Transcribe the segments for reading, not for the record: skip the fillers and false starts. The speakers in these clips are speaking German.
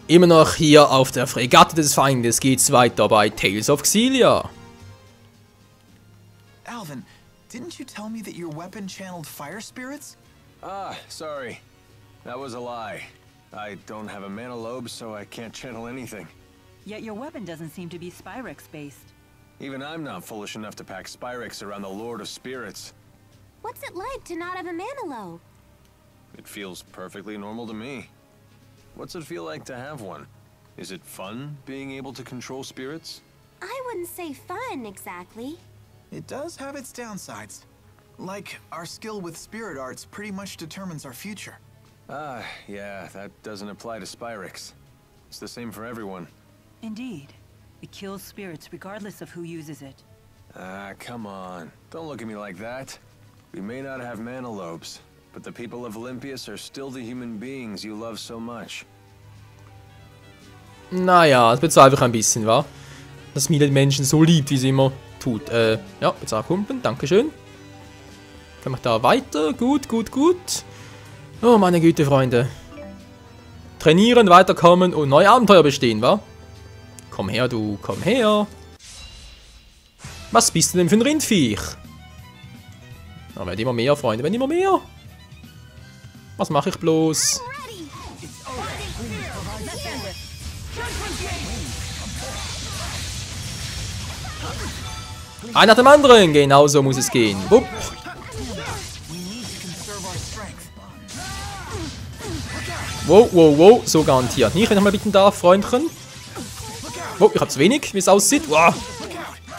Immer noch hier auf der Fregatte des Feindes geht's weiter bei Tales of Xillia. Alvin, didn't you tell me that your weapon channeled fire spirits? Ah, sorry. That was a lie. I don't have a mana lobe, so I can't channel anything. Yet your weapon doesn't seem to be Spyrex-based. Even I'm not foolish enough to pack Spyrex around the Lord of Spirits. What's it like to not have a mana lobe? It feels perfectly normal to me. What's it feel like to have one? Is it fun being able to control spirits? I wouldn't say fun, exactly. It does have its downsides. Like, our skill with spirit arts pretty much determines our future. Ah, yeah, that doesn't apply to Spyrex. It's the same for everyone. Indeed. It kills spirits regardless of who uses it. Ah, come on. Don't look at me like that. We may not have mana lobes, but the people of Olympias are still the human beings you love so much. Naja, das bezahlt einfach ein bisschen, wa? Dass Mila die Menschen so liebt, wie sie immer tut. Ja, bezahlt Kumpeln, dankeschön. Kann ich da weiter? Gut, gut, gut. Oh, meine Güte, Freunde. Trainieren, weiterkommen und neue Abenteuer bestehen, wa? Komm her, du, komm her. Was bist du denn für ein Rindviech? Na, werden immer mehr, Freunde, werden immer mehr. Was mache ich bloß? Einer nach dem anderen, genau so muss es gehen. Wupp. Wow, wow, wow, so garantiert. Nicht, wenn ich mal bitten darf, Freundchen. Wow, ich habe zu wenig, wie es aussieht. Wow.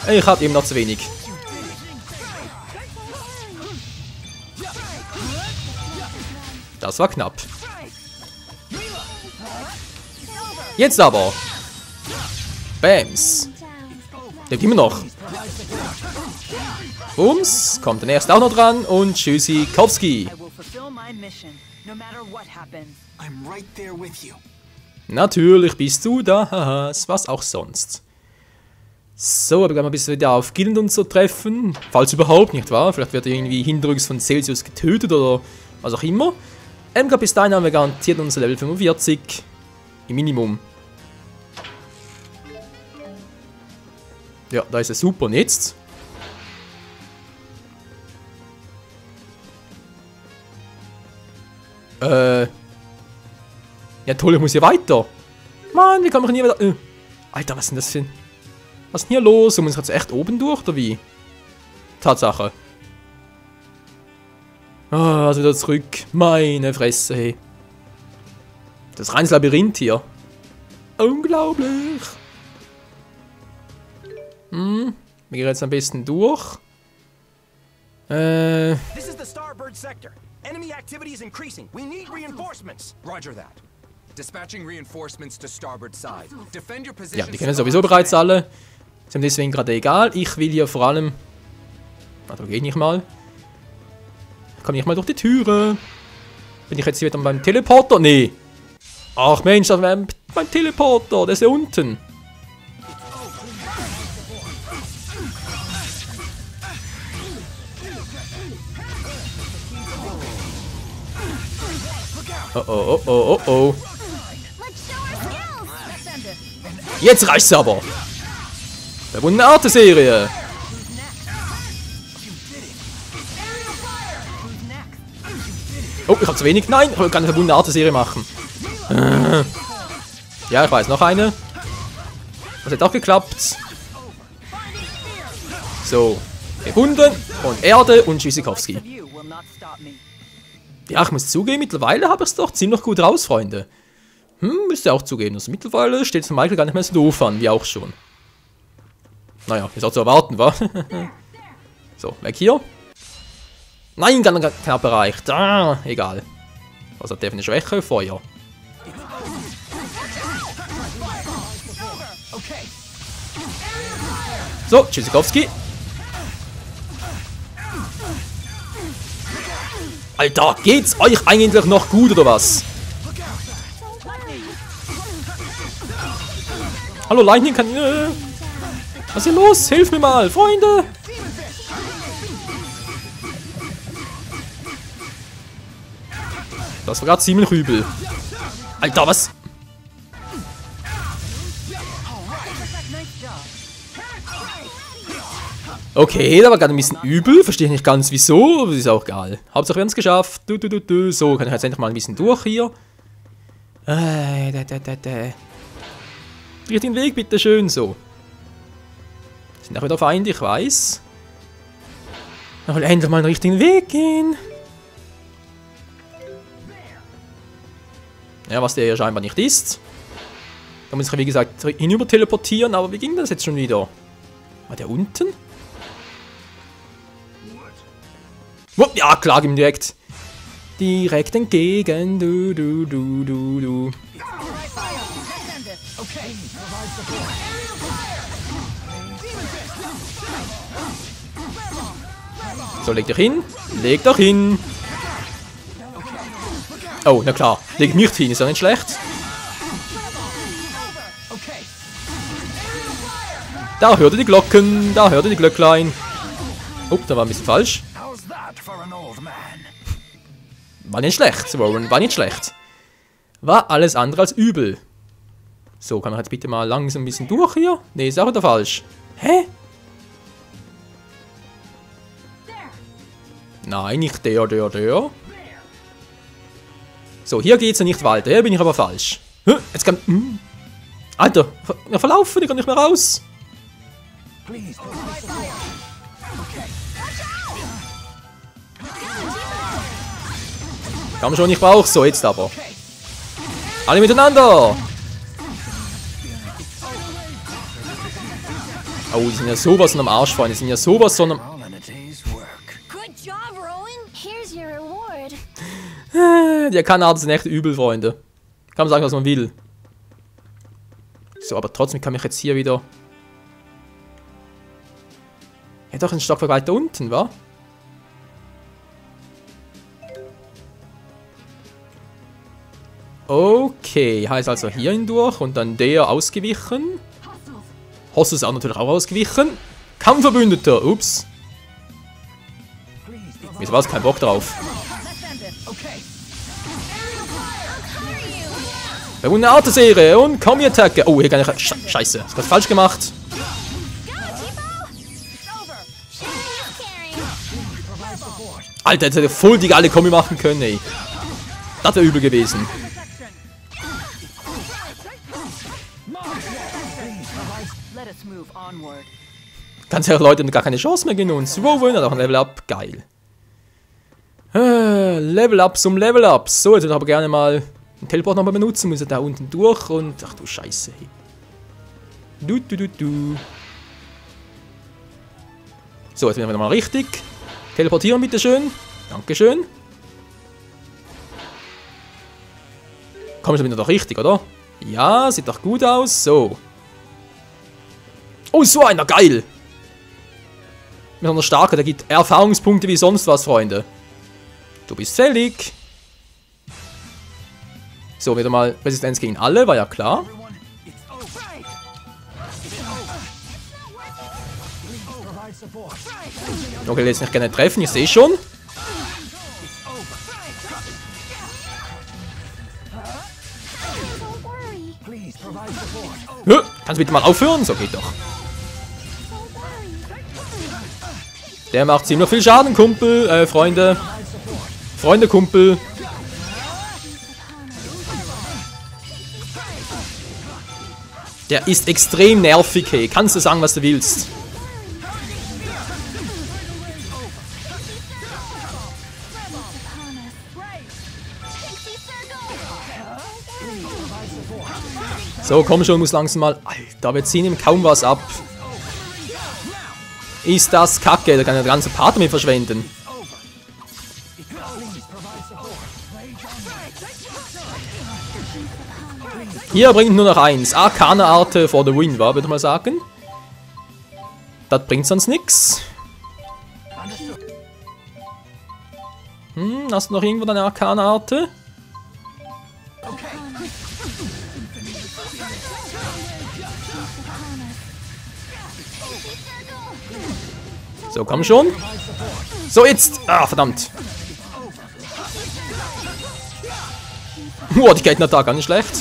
Ich habe eben noch zu wenig. Das war knapp. Jetzt aber. Bams. Lebt immer noch. Bums. Kommt der nächste auch noch dran. Und Tschüssikowski. I'm right there with you. Natürlich bist du da. Haha, was auch sonst. So, aber gleich mal ein bisschen wieder auf Gilland und so treffen. Falls überhaupt, nicht wahr? Vielleicht wird er irgendwie hinterrücks von Celsius getötet oder was auch immer. Bis dahin haben wir garantiert unser Level 45. Im Minimum. Ja, da ist es super. Und jetzt? Ja toll, ich muss hier weiter. Mann, wie kann man hier wieder... Alter, was ist denn das für ein... Was ist denn hier los? Muss ich jetzt echt oben durch, oder wie? Tatsache. Ah, also wieder zurück. Meine Fresse, hey. Das reines Labyrinth hier. Unglaublich. Wir gehen jetzt am besten durch. This is the Starbird sector. Enemy activity is increasing. We need reinforcements. Roger that. Dispatching reinforcements to starboard side. Defend your position. Ja, die kennen sowieso bereits alle. Ist ihm deswegen gerade egal. Ich will hier vor allem... Na, da gehe ich nicht mal. Ich komme nicht mal durch die Türe. Bin ich jetzt hier wieder beim Teleporter? Nee. Ach Mensch, das war beim Teleporter. Der ist ja unten. Oh oh, oh oh, oh oh. Jetzt reicht's aber. Verbundene Arte-Serie. Oh, ich hab zu wenig. Nein, ich will keine verbundene Arte-Serie machen. Ja, ich weiß, noch eine. Das hat auch geklappt. So. Gebunden und Erde und Tschüssikowski. Ja, ich muss zugeben, mittlerweile habe ich es doch ziemlich gut raus, Freunde. Müsst ihr auch zugeben. Also mittlerweile steht es von Michael gar nicht mehr so doof an, wie auch schon. Naja, ist auch zu erwarten, wa? So, weg hier. Nein, ganz knapp erreicht. Ah, egal. Was hat der für eine Schwäche? Feuer. So, Tschüssikowski. Alter, geht's euch eigentlich noch gut, oder was? Hallo, Lightning kann... was ist hier los? Hilf mir mal, Freunde! Das war gerade ziemlich übel. Alter, was? Okay, da war gerade ein bisschen übel. Verstehe nicht ganz wieso, aber ist auch egal. Hauptsache wir haben es geschafft. So, kann ich jetzt endlich mal ein bisschen durch hier. Richtigen Weg, bitteschön. So. Sind auch wieder Feinde, ich weiß. Ich will endlich mal einen richtigen Weg gehen. Ja, was der ja scheinbar nicht ist. Da muss ich, wie gesagt, hinüber teleportieren, aber wie ging das jetzt schon wieder? War der unten? Ja, klar, ihm direkt. Direkt entgegen. Du. So, leg dich hin. Leg doch hin. Oh, na klar. Leg mich hin, ist ja nicht schlecht. Da hört ihr die Glocken. Da hört ihr die Glöcklein. Oh, da war ein bisschen falsch. War nicht schlecht, Warren, war nicht schlecht. War alles andere als übel. So, kann man jetzt bitte mal langsam ein bisschen durch hier? Ne, ist auch wieder falsch. Hä? Nein, nicht der. So, hier geht's ja nicht weiter, hier bin ich aber falsch. Jetzt kann... Alter, verlaufen, ich kann nicht mehr raus. Komm schon, ich brauch's. So, jetzt aber. Alle miteinander. Oh, die sind ja sowas von am Arsch, Freunde. Die sind ja sowas von am... Die Kanadier sind echt übel, Freunde. Kann man sagen, was man will. So, aber trotzdem kann ich jetzt hier wieder... Ja, doch ein Stockwerk weiter unten, wa? Okay, heißt also hier hindurch und dann der ausgewichen. Hoss ist auch natürlich auch ausgewichen. Kampfverbündeter, ups. Wieso war es kein Bock drauf? Eine Autoserie und Kombi-Attacke. Oh, hier kann ich... Scheiße, ist was falsch gemacht. Alter, jetzt hätte voll die alle Kombi machen können, ey. Das wäre übel gewesen. Ganz ehrlich, Leute, gar keine Chance mehr gegen uns. Rowan hat auch ein Level Up. Geil. Level Up zum Level Up. So, jetzt würde ich aber gerne mal den Teleport nochmal benutzen. Muss er da unten durch und... Ach du Scheiße. Hey. So, jetzt werden wir nochmal richtig. Teleportieren, bitteschön. Dankeschön. Kommen wir wieder doch richtig, oder? Ja, sieht doch gut aus. So. Oh, so einer. Geil. Mit einer Starke, der gibt Erfahrungspunkte wie sonst was, Freunde. Du bist fällig. So, wieder mal Resistenz gegen alle, war ja klar. Okay, jetzt nicht gerne treffen, ich sehe schon. Kannst du bitte mal aufhören? So geht doch. Der macht ziemlich viel Schaden, Kumpel, Freunde. Freunde, Kumpel. Der ist extrem nervig, hey. Kannst du sagen, was du willst. So, komm schon, muss langsam mal... Alter, wir ziehen ihm kaum was ab. Ist das kacke, da kann er den ganzen Part mit verschwenden. Hier bringt nur noch eins. Arcana-Arte for the win, war, würde ich mal sagen. Das bringt sonst nix. Hast du noch irgendwo deine Arcana-Arte? So, komm schon. So, jetzt. Ah, verdammt. Die Gegner da, gar nicht schlecht.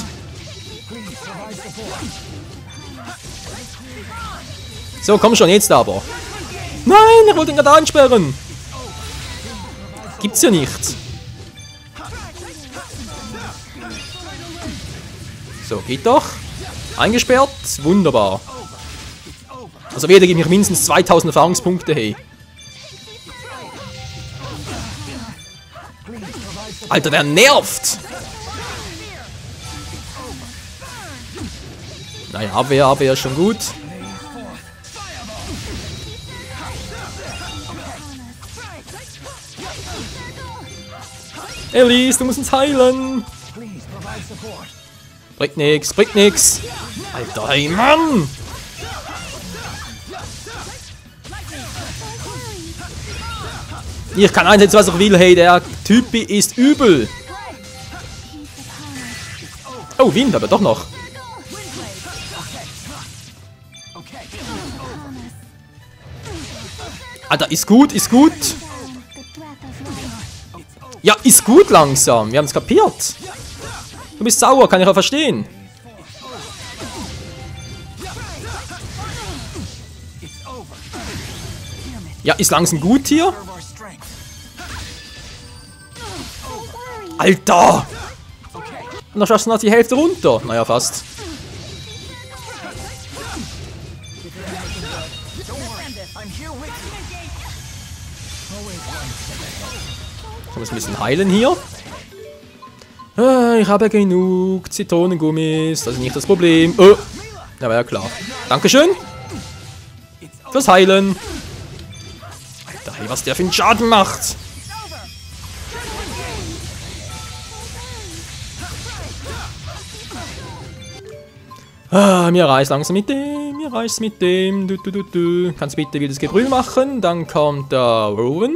So, komm schon, jetzt aber. Nein, ich wollte ihn gerade einsperren. Gibt's ja nicht. So, geht doch. Eingesperrt. Wunderbar. Also jeder gibt mir mindestens 2000 Erfahrungspunkte, hey. Alter, der nervt! Naja, Abwehr ist schon gut. Elise, du musst uns heilen! Bringt nix, bringt nix! Alter, hey Mann! Ich kann einsetzen, was ich will, hey, der Typ ist übel. Oh, Wind, aber doch noch. Alter, ist gut, ist gut. Ja, ist gut langsam, wir haben es kapiert. Du bist sauer, kann ich auch verstehen. Ja, ist langsam gut hier. Alter! Und dann schaffst du noch die Hälfte runter. Naja, fast. Ich muss ein bisschen heilen hier. Ich habe genug Zitronengummis. Das ist nicht das Problem. Oh, ja, war ja klar. Dankeschön. Fürs Heilen. Alter, hey, was der für einen Schaden macht. Mir reicht's langsam mit dem, mir reicht's mit dem. Du. Kannst bitte wieder das Gebrüll machen, dann kommt der Rowan.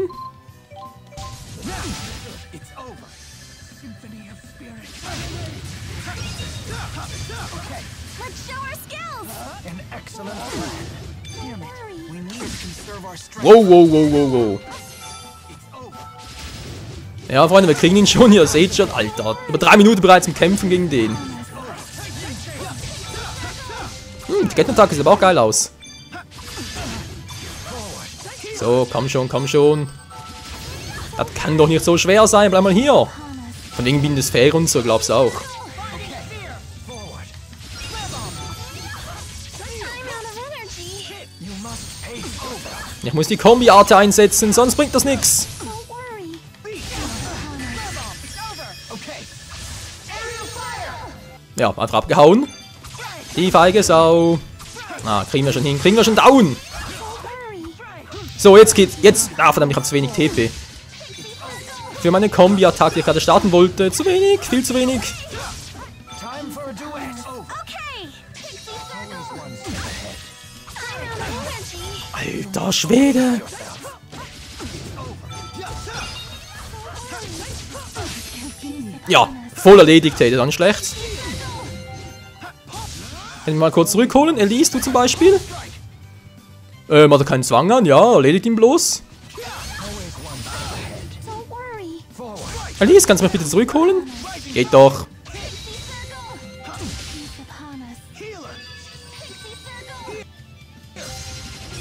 Wow. Ja, Freunde, wir kriegen ihn schon, ihr seht schon. Alter, über 3 Minuten bereits im Kämpfen gegen den. Die Kettenattacke sieht aber auch geil aus. So, komm schon. Das kann doch nicht so schwer sein, bleib mal hier. Von wegen bin das fair und so, glaubst du auch. Ich muss die Kombi-Arte einsetzen, sonst bringt das nichts. Ja, einfach abgehauen. Die feige Sau. Ah, kriegen wir schon hin. Kriegen wir schon down. So, jetzt geht's. Jetzt. Ah, verdammt, ich habe zu wenig TP. Für meine Kombi-Attacke, die ich gerade starten wollte. Zu wenig, viel zu wenig. Alter Schwede. Ja, voll erledigt, hey, das ist auch nicht schlecht. Kann ich mal kurz zurückholen? Elise, du zum Beispiel? Hat er keinen Zwang an? Ja, erledigt ihn bloß. Elise, kannst du mich bitte zurückholen? Geht doch.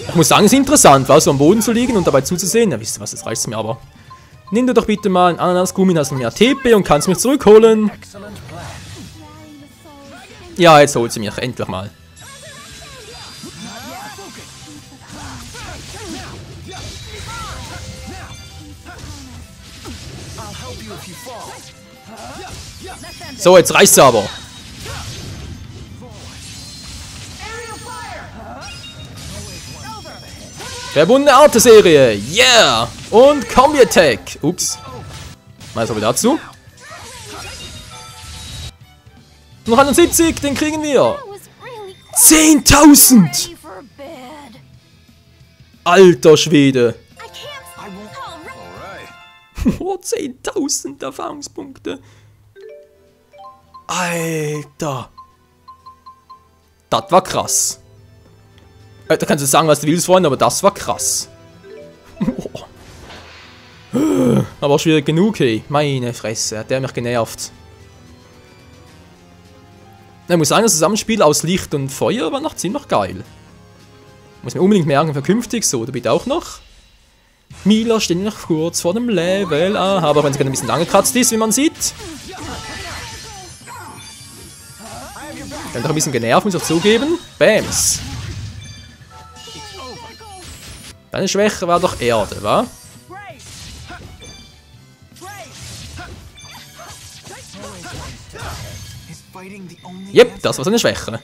Ich muss sagen, es ist interessant, war so am Boden zu liegen und dabei zuzusehen. Ja, wisst ihr was, das reicht mir aber. Nimm dir doch bitte mal ein Ananasgummi, hast mehr TP und kannst mich zurückholen. Ja, jetzt holt sie mich endlich mal. So, jetzt reicht's aber. Verbundene Arte-Serie. Yeah. Und Kombi-Attack. Ups. Mal so wieder dazu. Noch 71, den kriegen wir. 10.000. Alter Schwede. Oh, 10.000 Erfahrungspunkte. Alter. Das war krass. Da kannst du sagen, was du willst, Freunde, aber das war krass. Aber auch schwierig genug, hey. Meine Fresse, hat der mich genervt. Ich muss sagen, das Zusammenspiel aus Licht und Feuer war noch ziemlich geil. Muss man unbedingt merken für künftig. So, du bitte auch noch. Mila steht noch kurz vor dem Level. Aha, aber wenn sie gerade ein bisschen lange gekratzt ist, wie man sieht. Dann doch ein bisschen genervt, muss ich zugeben. Bams. Deine Schwäche war doch Erde, wa? Yep, das war seine Schwäche.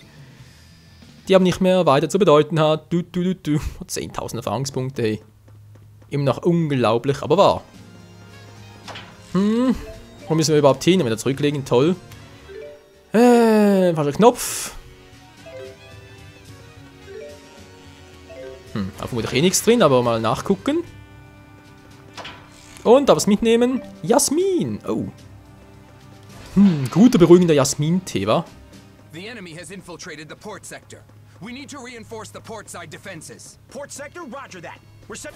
Die haben nicht mehr weiter zu bedeuten hat. 10.000 Erfahrungspunkte, hey. Immer noch unglaublich, aber wahr. Wo müssen wir überhaupt hin? Wieder zurücklegen, toll. Falscher Knopf. Da vermutlich eh nichts drin, aber mal nachgucken. Und da was mitnehmen. Jasmin. Oh. Guter, beruhigender Jasmin-Tee, wa? The enemy has infiltrated the port sector. We need to reinforce the port side defenses. Port sector, roger that. We're set.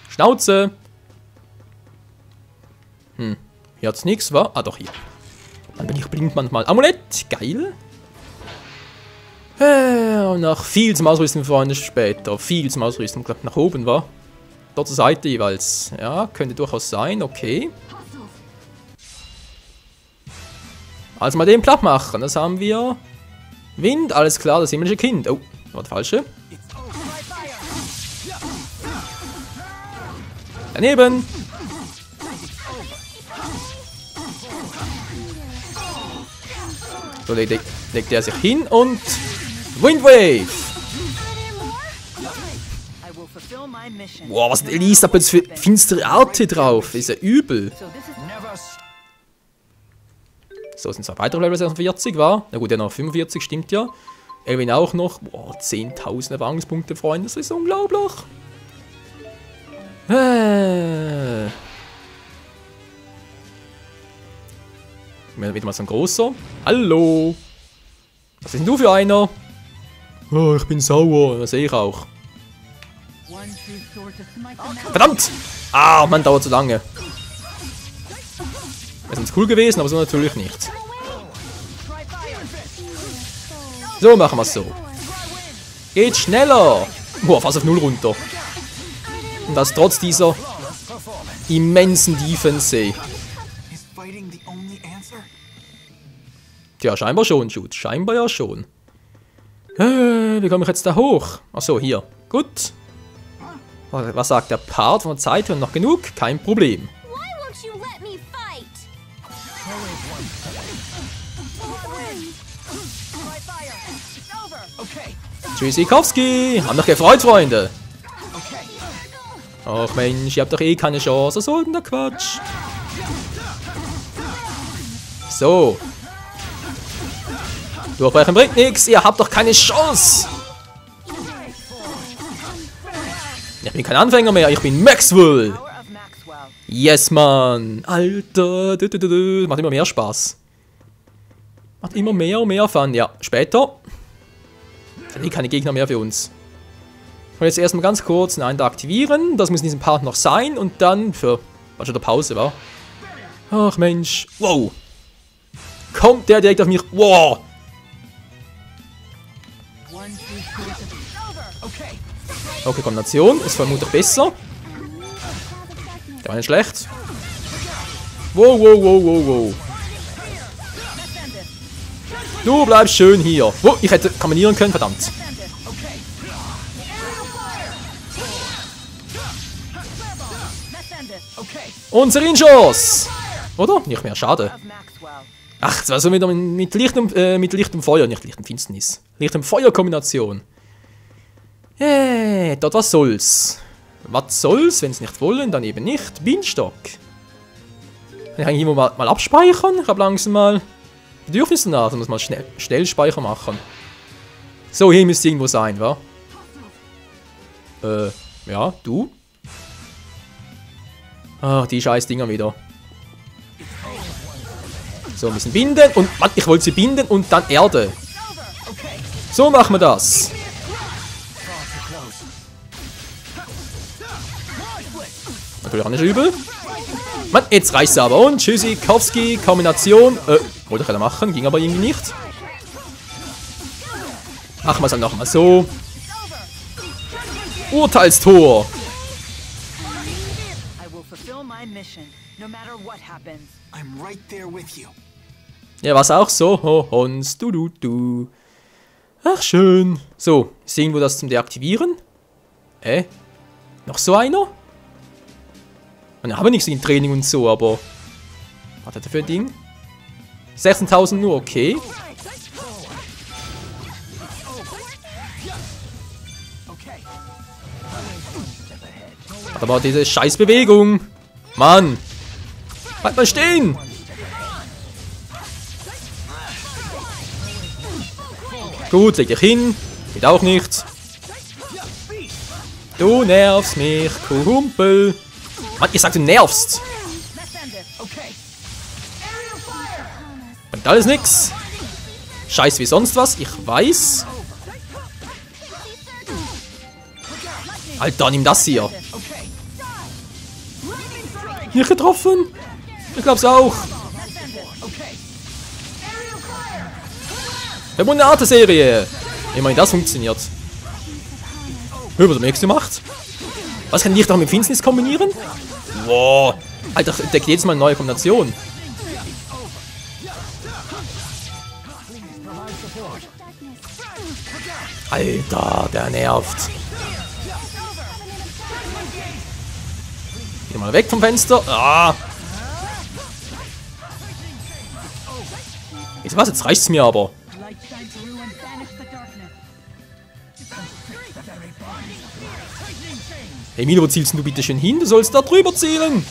Schnauze. Hier hat's nichts, wa? Ah, doch, hier. Dann bin ich blind manchmal. Amulett, geil. Und noch viel zum Ausrüsten, Freunde, später. Viel zum Ausrüsten, ich glaube, nach oben, wa? Dort zur Seite jeweils. Ja, könnte durchaus sein, okay. Also mal den platt machen, das haben wir. Wind, alles klar, das himmlische Kind. Oh, war der falsche. Daneben. So legt er sich hin und Windwave. Wow, was hat Elisabeth jetzt für finstere Art hier drauf? Ist ja übel. So, sind es weitere Level 46, war? Na gut, der noch 45, stimmt ja. Elvin auch noch. Boah, 10.000 Erfahrungspunkte, Freunde, das ist unglaublich. Wieder mal so ein großer. Hallo. Was bist denn du für einer? Oh, ich bin sauer, das sehe ich auch. Verdammt! Ah, Mann, dauert zu lange. Das ist cool gewesen, aber so natürlich nicht. So machen wir es so. Geht schneller! Boah, fast auf 0 runter. Und das trotz dieser immensen Defense. Tja, scheinbar schon, Shoot. Scheinbar ja schon. Wie komme ich jetzt da hoch? Achso, hier. Gut. Was sagt der Part von der Zeit? Wir haben noch genug? Kein Problem. Tschüssikowski! Haben doch gefreut, Freunde! Ach Mensch, ihr habt doch eh keine Chance. Was soll denn der Quatsch? So. Durchbrechen bringt nichts. Ihr habt doch keine Chance. Ich bin kein Anfänger mehr. Ich bin Maxwell. Yes, Mann. Alter. Macht immer mehr Spaß. Macht immer mehr und mehr Fun. Ja, später. Sind eh keine Gegner mehr für uns. Und jetzt erstmal ganz kurz einen da aktivieren. Das muss in diesem Part noch sein. Und dann für... Was schon der Pause war. Ach Mensch. Wow. Kommt der direkt auf mich. Wow. Okay, Kombination. Ist vermutlich besser. Der war nicht schlecht. Wow, wow, wow, wow, wow. Du bleibst schön hier. Oh, ich hätte kombinieren können, verdammt. Und Serinschuss! Oder? Nicht mehr, schade. Ach, das war so wieder mit Licht und Feuer, nicht Licht und Finsternis. Licht und Feuer-Kombination. Dort was soll's. Was soll's, wenn es nicht wollen, dann eben nicht. Bienenstock. Kann ich eigentlich immer mal abspeichern? Ich habe langsam mal Bedürfnisse danach, muss mal schnell Speicher machen. So, hier müsste irgendwo sein, wa? Ja, du? Ach, die scheiß Dinger wieder. So, ein bisschen binden und... Mann, ich wollte sie binden und dann Erde. So machen wir das. Natürlich auch nicht übel. Mann, jetzt reicht's aber. Und Tschüssikowski, Kombination. Wollte ich gerade machen, ging aber irgendwie nicht. Machen wir es dann nochmal so. Urteilstor. I will fulfill my mission, no matter what happens. I'm right there with you. Ja, was auch so. Ho, Hons, du. Ach, schön. So, ist irgendwo das zum Deaktivieren? Noch so einer? Man habe nichts gegen Training und so, aber... Was hat er für ein Ding? 16.000 nur, okay. Aber diese scheiß Bewegung. Mann. Halt mal stehen. Gut, leg dich hin. Geht auch nicht. Du nervst mich, Kumpel. Mann, ich sag, du nervst. Und alles nix. Scheiß wie sonst was, ich weiß. Alter, nimm das hier. Nicht getroffen? Ich glaub's auch. Der Monate-Serie. Immerhin das funktioniert. Was er nächste macht? Was kann Licht auch mit Finsternis kombinieren? Wow. Alter, der geht jedes Mal eine neue Kombination. Alter, der nervt. Geh mal weg vom Fenster. Ah. Jetzt was? Jetzt reicht's mir aber. Hey Milo, wo zielst du bitte schön hin? Du sollst da drüber zielen.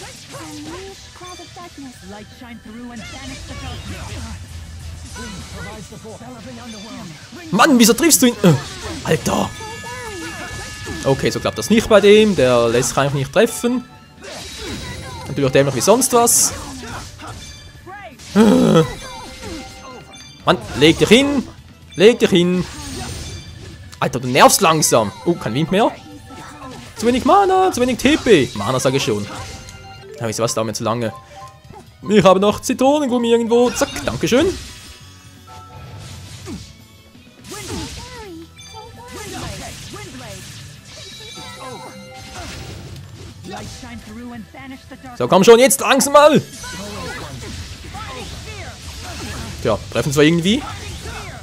Mann, wieso triffst du ihn? Alter. Okay, so klappt das nicht bei dem. Der lässt sich einfach nicht treffen. Natürlich auch dämlich wie sonst was. Mann, leg dich hin. Leg dich hin. Alter, du nervst langsam. Oh, kein Wind mehr. Zu wenig Mana, zu wenig TP. Mana sage ich schon. Ja, wisst ihr was, dauert mir zu lange. Ich habe noch Zitronengummi irgendwo. Zack, dankeschön. So, komm schon, jetzt langsam mal. Tja, treffen zwar irgendwie.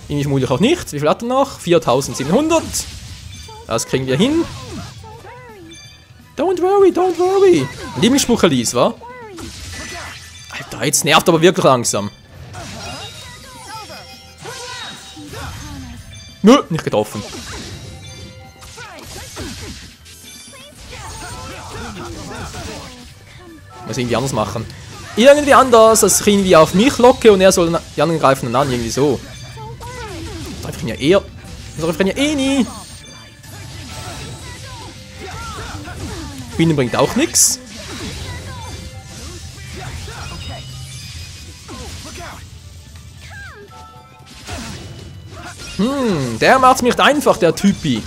Irgendwie vermutlich auch nicht. Wie viel hat er noch? 4700. Das kriegen wir hin. Don't worry, don't worry. Lieblingsspruch Alice, wa? Alter, jetzt nervt aber wirklich langsam. Nö, nicht getroffen. Muss irgendwie anders machen. Irgendwie anders, dass ich irgendwie auf mich locke und er soll die anderen greifen dann an, irgendwie so. Das treffe ich ihn ja eher. Das treffe ich ihn ja eh nie. Bienen bringt auch nichts. Der macht's mir nicht einfach, der Typi.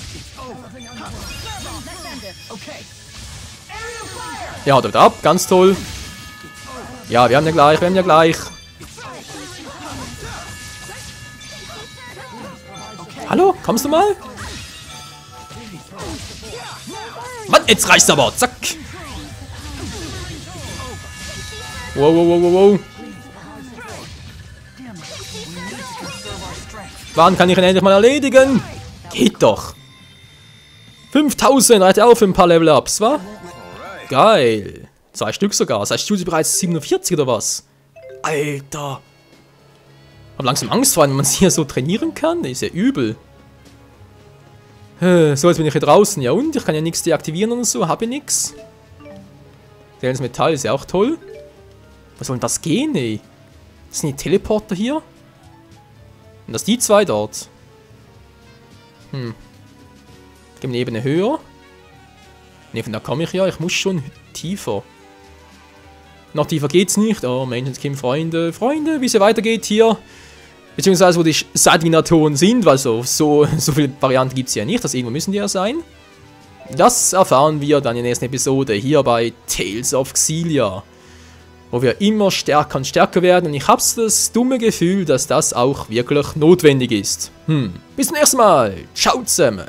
Ja, haut er wieder ab, ganz toll. Ja, wir haben ja gleich. Hallo, kommst du mal? Mann, jetzt reicht's aber, zack. Wow. Wann kann ich ihn endlich mal erledigen? Geht doch. 5000, reicht auch für ein paar Level-Ups, wa? Geil. 2 Stück sogar. Das heißt, du bereits 47 oder was? Alter. Hab langsam Angst vor, wenn man sie hier so trainieren kann. Das ist ja übel. So, jetzt bin ich hier draußen. Ja und? Ich kann ja nichts deaktivieren und so. Hab ich nix. Das Metall ist ja auch toll. Was soll denn das gehen, ey? Das sind die Teleporter hier? Und das die zwei dort? Gehen wir eine Ebene höher? Ne, von da komme ich ja. Ich muss schon tiefer. Noch tiefer geht's nicht. Oh, Menschenskind, Freunde, wie es weitergeht hier. Beziehungsweise, wo die Seitengeneratoren sind, weil so viele Varianten gibt es ja nicht. Das irgendwo müssen die ja sein. Das erfahren wir dann in der nächsten Episode hier bei Tales of Xillia. Wo wir immer stärker und stärker werden. Und ich habe das dumme Gefühl, dass das auch wirklich notwendig ist. Bis zum nächsten Mal. Ciao zusammen.